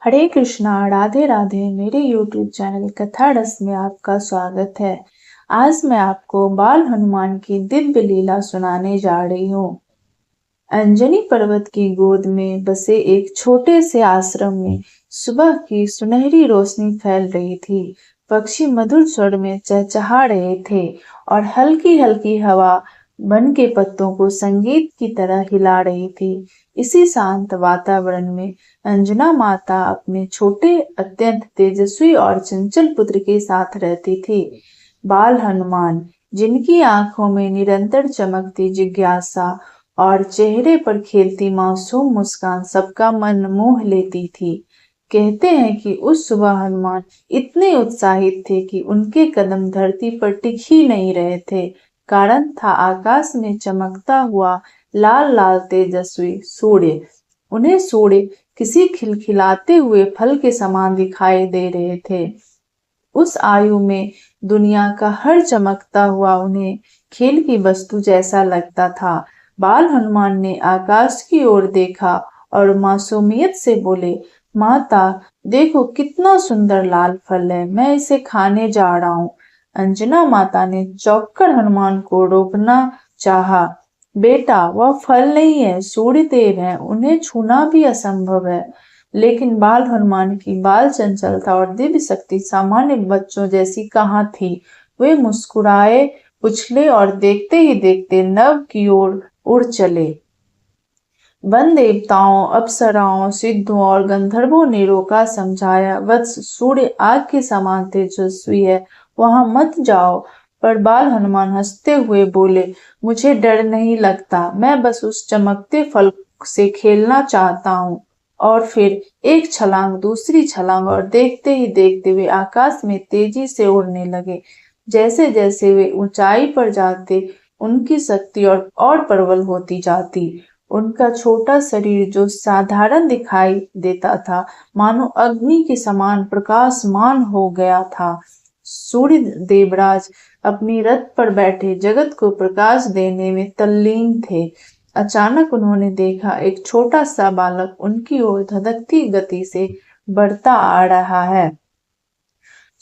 हरे कृष्णा राधे राधे। मेरे YouTube channel कथा रस में आपका स्वागत है। आज मैं आपको बाल हनुमान की दिव्य लीला सुनाने जा रही हूँ। अंजनी पर्वत की गोद में बसे एक छोटे से आश्रम में सुबह की सुनहरी रोशनी फैल रही थी। पक्षी मधुर स्वर में चहचहा रहे थे और हल्की हल्की हवा वन के पत्तों को संगीत की तरह हिला रही थी। इसी शांत वातावरण में अंजना माता अपने छोटे अत्यंत तेजस्वी और चंचल पुत्र के साथ रहती थी। बाल हनुमान, जिनकी आंखों में निरंतर चमकती जिज्ञासा और चेहरे पर खेलती मासूम मुस्कान सबका मन मोह लेती थी। कहते हैं कि उस सुबह हनुमान इतने उत्साहित थे कि उनके कदम धरती पर टिक ही नहीं रहे थे। कारण था आकाश में चमकता हुआ लाल लाल तेजस्वी सूर्य। उन्हें सूर्य किसी खिलखिलाते हुए फल के समान दिखाई दे रहे थे। उस आयु में दुनिया का हर चमकता हुआ उन्हें खेल की वस्तु जैसा लगता था। बाल हनुमान ने आकाश की ओर देखा और मासूमियत से बोले, माता देखो कितना सुंदर लाल फल है, मैं इसे खाने जा रहा हूँ। अंजना माता ने चौंककर हनुमान को रोकना चाहा। बेटा वह फल नहीं है, सूर्य देव है, उन्हें छूना भी असंभव है। लेकिन बाल हनुमान की बाल चंचलता और दिव्य शक्ति सामान्य बच्चों जैसी कहाँ थी। वे मुस्कुराए, उछले और देखते ही देखते नभ की ओर उड़ चले। वन देवताओं, अप्सराओं, सिद्धों और गंधर्वों ने रोका, समझाया, वत्स सूर्य आग के समान तेजस्वी है, वहां मत जाओ। पर बाल हनुमान हंसते हुए बोले, मुझे डर नहीं लगता, मैं बस उस चमकते फल से खेलना चाहता हूँ। और फिर एक छलांग, दूसरी छलांग और देखते ही देखते वे आकाश में तेजी से उड़ने लगे। जैसे जैसे वे ऊंचाई पर जाते, उनकी शक्ति और प्रबल होती जाती। उनका छोटा शरीर जो साधारण दिखाई देता था, मानो अग्नि के समान प्रकाशमान हो गया था। सूर्य देवराज अपनी रथ पर बैठे जगत को प्रकाश देने में तल्लीन थे। अचानक उन्होंने देखा एक छोटा सा बालक उनकी ओर धधकती गति से बढ़ता आ रहा है।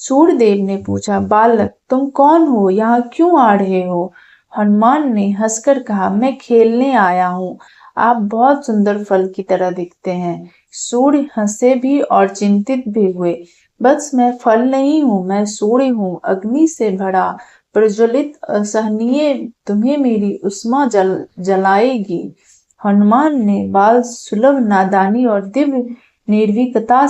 सूर्यदेव ने पूछा, बालक तुम कौन हो, यहाँ क्यों आ रहे हो? हनुमान ने हंसकर कहा, मैं खेलने आया हूँ, आप बहुत सुंदर फल की तरह दिखते हैं। सूर्य हंसे भी और चिंतित भी हुए। बस मैं फल नहीं हूँ, मैं सूर्य हूँ, अग्नि से भरा प्रज्वलित असहनीय, तुम्हें मेरी उष्मा जलाएगी। हनुमान ने बाल सुलभ नादानी और दिव्य निर्भीकता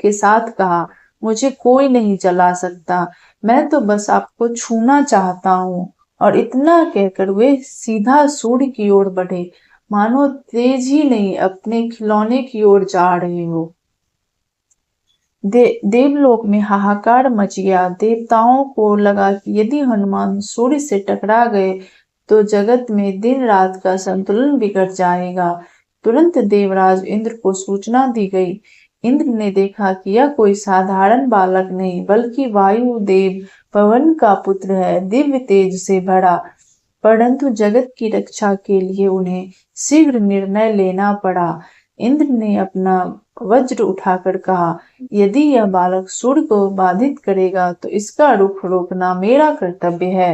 के साथ कहा, मुझे कोई नहीं जला सकता, मैं तो बस आपको छूना चाहता हूँ। और इतना कहकर वे सीधा सूर्य की ओर बढ़े, मानो तेज ही नहीं अपने खिलौने की ओर जा रहे हो। देवलोक में हाहाकार मच गया। देवताओं को लगा कि यदि हनुमान सूर्य से टकरा गए तो जगत में दिन रात का संतुलन बिगड़ जाएगा। तुरंत देवराज इंद्र को सूचना दी गई। इंद्र ने देखा कि यह कोई साधारण बालक नहीं बल्कि वायु देव पवन का पुत्र है, दिव्य तेज से भरा। परंतु जगत की रक्षा के लिए उन्हें शीघ्र निर्णय लेना पड़ा। इंद्र ने अपना वज्र उठाकर कहा, यदि यह बालक सूर्य को बाधित करेगा तो इसका रुख रोकना मेरा कर्तव्य है।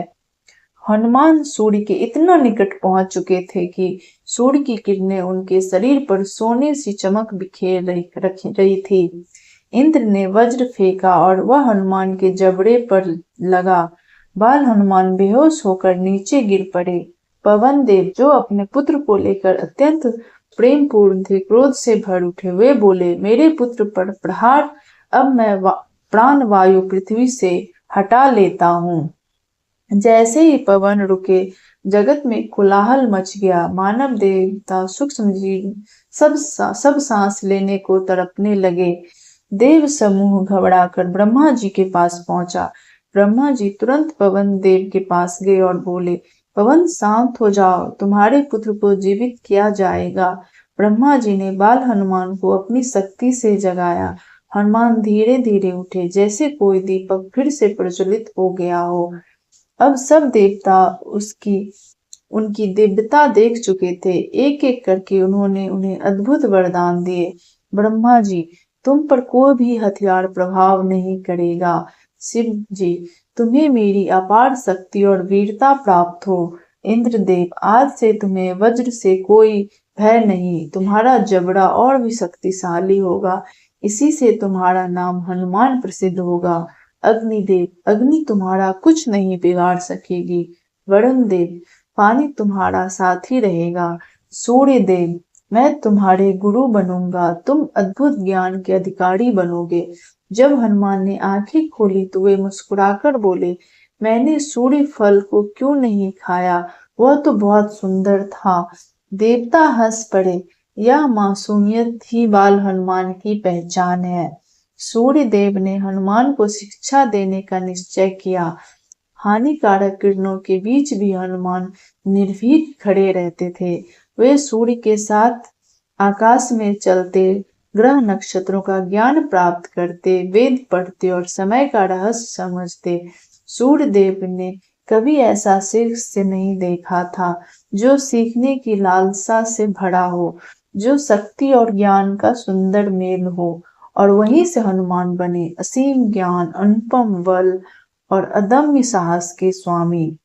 हनुमान सूर्य के इतना निकट पहुंच चुके थे कि सूर्य की किरणें उनके शरीर पर सोने सी चमक बिखेर रही थी। इंद्र ने वज्र फेंका और वह हनुमान के जबड़े पर लगा। बाल हनुमान बेहोश होकर नीचे गिर पड़े। पवन देव, जो अपने पुत्र को लेकर अत्यंत प्रेम पूर्ण थे, क्रोध से भर उठे। वे बोले, मेरे पुत्र पर प्रहार, अब मैं प्राण वायु पृथ्वी से हटा लेता हूँ। जैसे ही पवन रुके, जगत में कोलाहल मच गया। मानव देवता सूक्ष्म जीव सब सांस लेने को तड़पने लगे। देव समूह घबराकर ब्रह्मा जी के पास पहुंचा। ब्रह्मा जी तुरंत पवन देव के पास गए और बोले, पवन शांत हो जाओ, तुम्हारे पुत्र को जीवित किया जाएगा। ब्रह्मा जी ने बाल हनुमान को अपनी शक्ति से जगाया। हनुमान धीरे धीरे उठे, जैसे कोई दीपक फिर से प्रज्वलित हो गया हो। अब सब देवता उनकी दिव्यता देख चुके थे। एक एक करके उन्होंने उन्हें अद्भुत वरदान दिए। ब्रह्मा जी, तुम पर कोई भी हथियार प्रभाव नहीं करेगा। शिव जी, तुम्हें मेरी अपार शक्ति और वीरता प्राप्त हो। इंद्रदेव, आज से तुम्हें वज्र से कोई भय नहीं, तुम्हारा जबड़ा और भी शक्तिशाली होगा। इसी से तुम्हारा नाम हनुमान प्रसिद्ध होगा। अग्निदेव, अग्नि तुम्हारा कुछ नहीं बिगाड़ सकेगी। वरुण देव, पानी तुम्हारा साथी रहेगा। सूर्य देव, मैं तुम्हारे गुरु बनूंगा, तुम अद्भुत ज्ञान के अधिकारी बनोगे। जब हनुमान ने आंखें खोली तो वे मुस्कुराकर बोले, मैंने सूर्य फल को क्यों नहीं खाया, वह तो बहुत सुंदर था। देवता हंस पड़े, यह मासूमियत ही बाल हनुमान की पहचान है। सूर्य देव ने हनुमान को शिक्षा देने का निश्चय किया। हानिकारक किरणों के बीच भी हनुमान निर्भीक खड़े रहते थे। वे सूर्य के साथ आकाश में चलते, ग्रह नक्षत्रों का ज्ञान प्राप्त करते, वेद पढ़ते और समय का रहस्य समझते। सूर्य देव ने कभी ऐसा शिष्य नहीं देखा था जो सीखने की लालसा से भरा हो, जो शक्ति और ज्ञान का सुंदर मेल हो। और वहीं से हनुमान बने असीम ज्ञान, अनुपम बल और अदम्य साहस के स्वामी।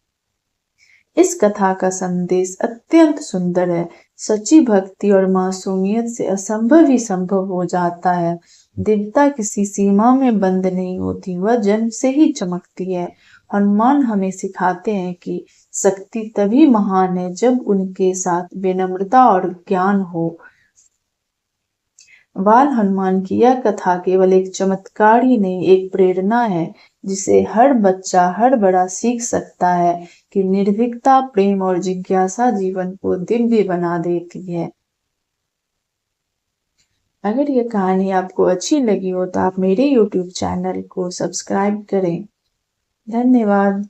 इस कथा का संदेश अत्यंत सुंदर है। सच्ची भक्ति और मासूमियत से असंभव ही संभव हो जाता है। दिव्यता किसी सीमा में बंद नहीं होती, वह जन्म से ही चमकती है। हनुमान हमें सिखाते हैं कि शक्ति तभी महान है जब उनके साथ विनम्रता और ज्ञान हो। बाल हनुमान की यह कथा केवल एक चमत्कार ही नहीं, एक प्रेरणा है जिसे हर बच्चा, हर बड़ा सीख सकता है कि निर्भीकता, प्रेम और जिज्ञासा जीवन को दिव्य बना देती है। अगर ये कहानी आपको अच्छी लगी हो तो आप मेरे YouTube चैनल को सब्सक्राइब करें। धन्यवाद।